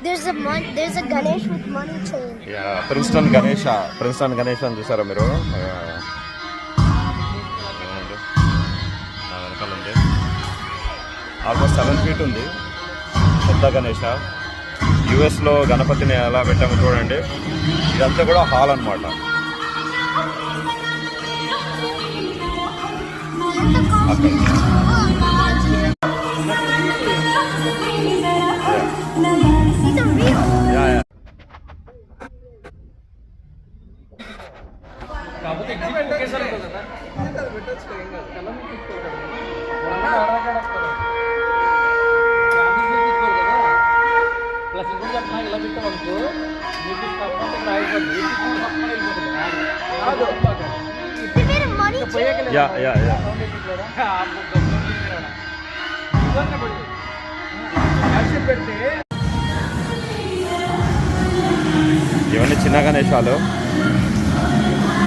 There's a Ganesh with money chain. Yeah, Princeton Ganesh అని చూసారా మీరు? ఆల్మోస్ట్ 7 feet ఉంది పెద్ద గణేష. యుఎస్లో గణపతిని ఎలా పెట్టామో చూడండి. ఇదంతా కూడా హాల్ అనమాట. ఇవన్నీ చిన్న గణేశాలు.